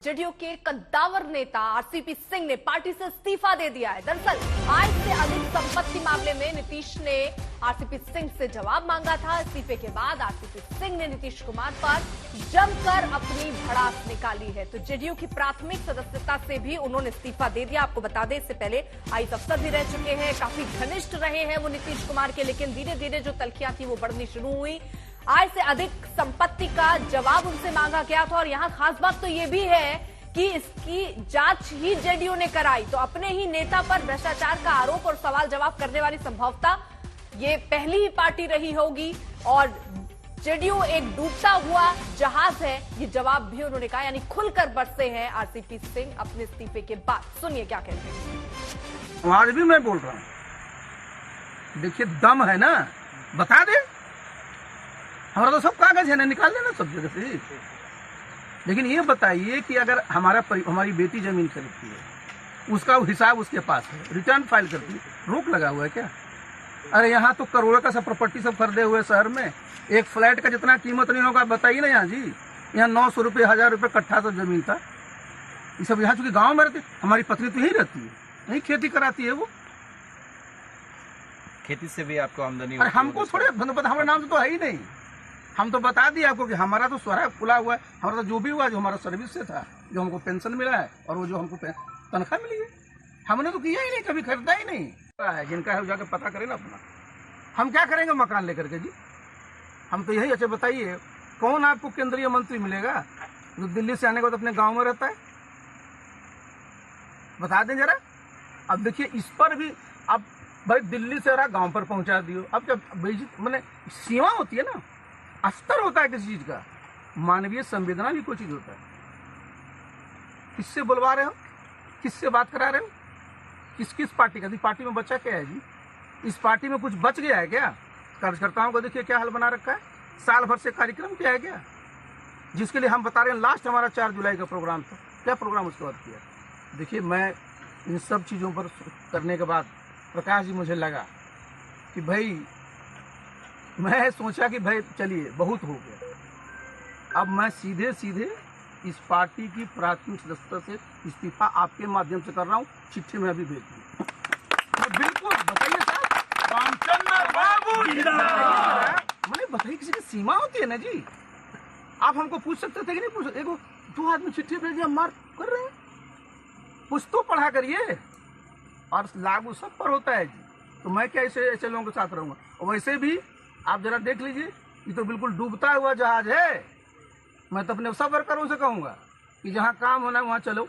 JDU के कद्दावर नेता आरसीपी सिंह ने पार्टी से इस्तीफा दे दिया है। दरअसल आय से अधिक संपत्ति मामले में नीतीश ने आरसीपी सिंह से जवाब मांगा था। इस्तीफे के बाद आरसीपी सिंह ने नीतीश कुमार पर जमकर अपनी भड़ास निकाली है। तो जेडीयू की प्राथमिक सदस्यता से भी उन्होंने इस्तीफा दे दिया। आपको बता दें, इससे पहले आईएएस अफसर भी रह चुके हैं, काफी घनिष्ठ रहे हैं वो नीतीश कुमार के, लेकिन धीरे धीरे जो तल्खियां थी वो बढ़नी शुरू हुई। आय से अधिक संपत्ति का जवाब उनसे मांगा गया था और यहां खास बात तो ये भी है कि इसकी जांच ही जेडीयू ने कराई। तो अपने ही नेता पर भ्रष्टाचार का आरोप और सवाल जवाब करने वाली संभवतः ये पहली ही पार्टी रही होगी और जेडीयू एक डूबता हुआ जहाज है, ये जवाब भी उन्होंने कहा, यानी खुलकर बरसे हैं आरसीपी सिंह अपने इस्तीफे के बाद। सुनिए क्या कहते हैं। आज भी मैं बोल रहा हूं, देखिए दम है ना, बता दे, हमारा तो सब कागज है ना, निकाल देना सब जगह से। लेकिन ये बताइए कि अगर हमारी बेटी जमीन खरीदती है, उसका हिसाब उसके पास है, रिटर्न फाइल करती है, रोक लगा हुआ है क्या? अरे यहाँ तो करोड़ों का सब प्रॉपर्टी सब खरीदे हुए शहर में, एक फ्लैट का जितना कीमत नहीं होगा बताइए ना। यहाँ जी, यहाँ 900 रुपये 1000 रुपये कट्ठा सब जमीन था। ये सब यहाँ चूंकि गाँव में रहती, हमारी पत्नी तो यही रहती है, यही खेती कराती है वो। खेती से भी आपको आमदनी? अरे हमको थोड़े, हमारा नाम तो है ही नहीं। हम तो बता दिए आपको कि हमारा तो स्वरा खुला हुआ है, हमारा तो जो भी हुआ जो हमारा सर्विस से था, जो हमको पेंशन मिला है और वो जो हमको तनख्वाह मिली है, हमने तो किया ही नहीं, कभी खरीदा ही नहीं। जिनका है जाकर पता करें ना अपना। हम क्या करेंगे मकान लेकर के जी? हम तो यही। अच्छा बताइए, कौन आपको केंद्रीय मंत्री मिलेगा जो दिल्ली से आने के बाद अपने गाँव में रहता है? बता दें जरा। अब देखिए इस पर भी अब भाई दिल्ली से गाँव पर पहुंचा दियो। अब जब मैंने सीमा होती है ना, अस्तर होता है किसी चीज का, मानवीय संवेदना भी कोई चीज होता है। किससे बुलवा रहे हो, किससे बात करा रहे हो, किस किस पार्टी का? पार्टी में बचा क्या है जी? इस पार्टी में कुछ बच गया है क्या? कार्यकर्ताओं का देखिए क्या हाल बना रखा है। साल भर से कार्यक्रम क्या है क्या, जिसके लिए हम बता रहे हैं लास्ट हमारा 4 जुलाई का प्रोग्राम था, क्या प्रोग्राम उसके बाद किया? देखिए मैं इन सब चीजों पर करने के बाद प्रकाश जी मुझे लगा कि भाई, मैं सोचा कि भाई चलिए बहुत हो गया, अब मैं सीधे सीधे इस पार्टी की प्राथमिक सदस्यता से इस्तीफा आपके माध्यम से कर रहा हूँ। चिट्ठी में अभी भेज दी। बिल्कुल बताइए साहब, रामचंद्र बाबू मैंने बताइए, किसी की सीमा होती है ना जी। आप हमको पूछ सकते थे कि नहीं पूछ सकते? 2 आदमी चिट्ठी भेज दिया, मार कर रहे हैं। कुछ तो पढ़ा करिए, और लागू सब पर होता है जी। तो मैं क्या ऐसे लोगों के साथ रहूंगा? और वैसे भी आप जरा देख लीजिए, ये तो बिल्कुल डूबता हुआ जहाज है। मैं तो अपने सब वर्करों से कहूंगा कि जहां काम होना है वहां चलो,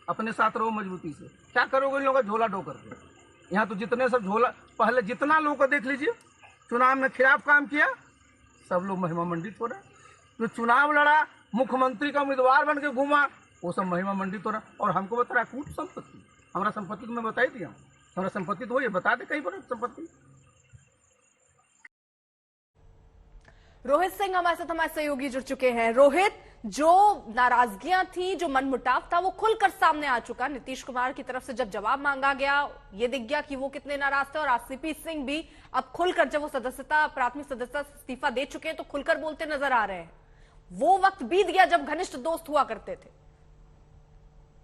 अपने साथ रहो मजबूती से। क्या करोगे इन लोगों का झोला ढो करके? यहाँ तो जितने सब झोला, पहले जितना लोगों को देख लीजिए, चुनाव में खिलाफ काम किया, सब लोग महिमा मंडित हो रहे। जो चुनाव लड़ा, मुख्यमंत्री का उम्मीदवार बन के घूमा, वो सब महिमा मंडित हो रहा। और हमको बता रहा कूट संपत्ति, हमारा संपत्ति तो मैं बता ही दिया, हमारा संपत्ति तो ये बता दे कहीं पर संपत्ति। रोहित सिंह हमारे साथ, हमारे सहयोगी जुड़ चुके हैं। रोहित, जो नाराजगियां थी, जो मनमुटाव था, वो खुलकर सामने आ चुका। नीतीश कुमार की तरफ से जब जवाब मांगा गया, ये दिख गया कि वो कितने नाराज थे, और आरसीपी सिंह भी अब खुलकर, जब वो सदस्यता, प्राथमिक सदस्यता से इस्तीफा दे चुके हैं, तो खुलकर बोलते नजर आ रहे हैं। वो वक्त बीत गया जब घनिष्ठ दोस्त हुआ करते थे।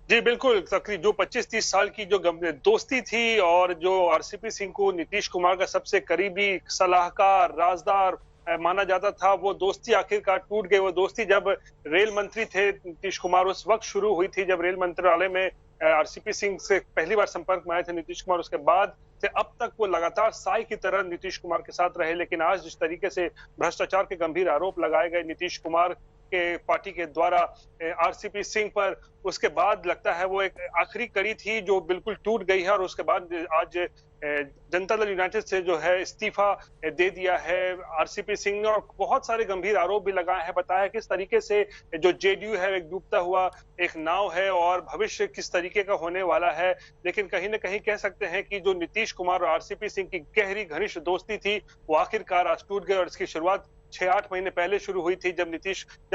जी बिल्कुल, तकरीबन जो 25-30 साल की जो दोस्ती थी और जो आरसीपी सिंह को नीतीश कुमार का सबसे करीबी सलाहकार, राजदार माना जाता था, वो दोस्ती आखिरकार टूट गई। वो दोस्ती जब रेल मंत्री थे नीतीश कुमार, उस वक्त शुरू हुई थी, जब रेल मंत्रालय में आरसीपी सिंह से पहली बार संपर्क में आए थे नीतीश कुमार। उसके बाद से अब तक वो लगातार साई की तरह नीतीश कुमार के साथ रहे। लेकिन आज जिस तरीके से भ्रष्टाचार के गंभीर आरोप लगाए गए नीतीश कुमार के पार्टी के द्वारा आरसीपी सिंह पर, उसके बाद लगता है वो एक आखिरी कड़ी थी जो बिल्कुल टूट गई है। और उसके बाद आज जनता दल यूनाइटेड से जो है इस्तीफा दे दिया है आरसीपी सिंह ने, और बहुत सारे गंभीर आरोप भी लगाए हैं। बताया किस तरीके से जो जेडीयू है एक डूबता हुआ एक नाव है और भविष्य किस तरीके का होने वाला है। लेकिन कहीं ना कहीं कह सकते हैं कि जो नीतीश कुमार और आरसीपी सिंह की गहरी घनिष्ठ दोस्ती थी, वो आखिरकार आज टूट गई। और इसकी शुरुआत 6-8 महीने पहले शुरू हुई थी, जब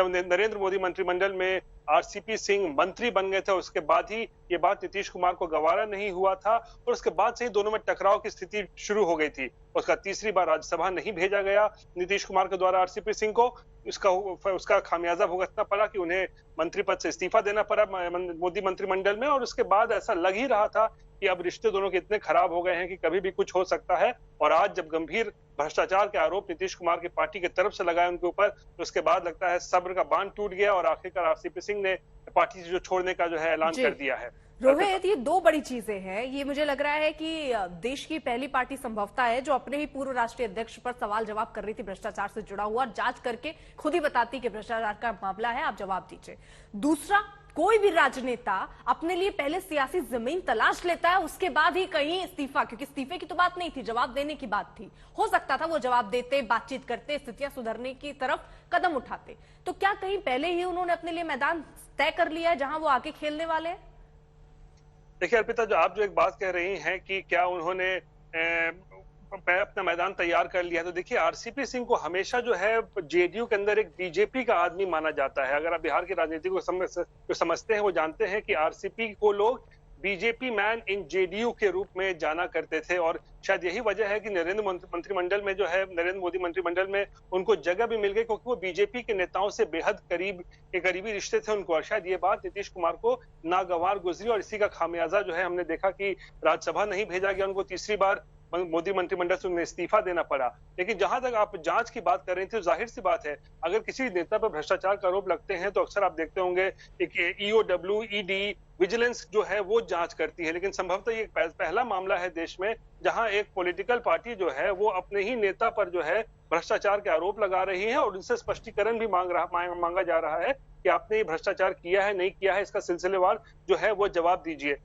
नरेंद्र मोदी मंत्रिमंडल में आरसीपी सिंह मंत्री बन गए थे। उसके बाद ही ये बात नीतीश कुमार को गवारा नहीं हुआ था, और उसके बाद से ही दोनों में टकराव की स्थिति शुरू हो गई थी। उसका तीसरी बार राज्यसभा नहीं भेजा गया नीतीश कुमार के द्वारा आरसीपी सिंह को। उसका खामियाजा भुगतना पड़ा कि उन्हें मंत्री पद से इस्तीफा देना पड़ा मोदी मंत्रिमंडल में, और उसके बाद ऐसा लग ही रहा था कि अब रिश्ते दोनों के इतने खराब हो गए हैं कि कभी भी कुछ हो सकता है। और आज जब गंभीर भ्रष्टाचार के आरोप नीतीश कुमार की पार्टी की तरफ से लगाए उनके ऊपर, तो उसके बाद लगता है सब्र का बांध टूट गया और आखिरकार आरसीपी सिंह ने पार्टी से जो छोड़ने का जो है ऐलान कर दिया है। रोहित, ये दो बड़ी चीजें हैं। ये मुझे लग रहा है कि देश की पहली पार्टी संभवतः है जो अपने ही पूर्व राष्ट्रीय अध्यक्ष पर सवाल जवाब कर रही थी भ्रष्टाचार से जुड़ा हुआ, जांच करके खुद ही बताती कि भ्रष्टाचार का मामला है, आप जवाब दीजिए। दूसरा, कोई भी राजनेता अपने लिए पहले सियासी जमीन तलाश लेता है, उसके बाद ही कहीं इस्तीफा, क्योंकि इस्तीफे की तो बात नहीं थी, जवाब देने की बात थी। हो सकता था वो जवाब देते, बातचीत करते, स्थितियां सुधरने की तरफ कदम उठाते। तो क्या कहीं पहले ही उन्होंने अपने लिए मैदान तय कर लिया है जहां वो आगे खेलने वाले हैं? देखिए अर्पिता, जो आप जो एक बात कह रही हैं कि क्या उन्होंने अपना मैदान तैयार कर लिया, तो देखिए आरसीपी सिंह को हमेशा जो है जेडीयू के अंदर एक बीजेपी का आदमी माना जाता है। अगर आप बिहार की राजनीति को समझते हैं, वो जानते हैं कि आरसीपी को लोग बीजेपी मैन इन जेडीयू के रूप में जाना करते थे, और शायद यही वजह है कि नरेंद्र मोदी मंत्रिमंडल में उनको जगह भी मिल गई, क्योंकि वो बीजेपी के नेताओं से बेहद करीबी रिश्ते थे उनको। और शायद ये बात नीतीश कुमार को नागवार गुजरी, और इसी का खामियाजा जो है हमने देखा कि राज्यसभा नहीं भेजा गया उनको, तीसरी बार मोदी मंत्रिमंडल से उन्हें इस्तीफा देना पड़ा। लेकिन जहां तक आप जांच की बात कर रही थी, तो जाहिर सी बात है अगर किसी नेता पर भ्रष्टाचार का आरोप लगते हैं तो अक्सर आप देखते होंगे एक ईओडब्ल्यू, ईडी, विजिलेंस जो है वो जांच करती है। लेकिन संभवतः ये पहला मामला है देश में जहां एक पॉलिटिकल पार्टी जो है वो अपने ही नेता पर जो है भ्रष्टाचार के आरोप लगा रही है, और उनसे स्पष्टीकरण भी मांगा जा रहा है कि आपने ये भ्रष्टाचार किया है नहीं किया है, इसका सिलसिलेवार जो है वो जवाब दीजिए।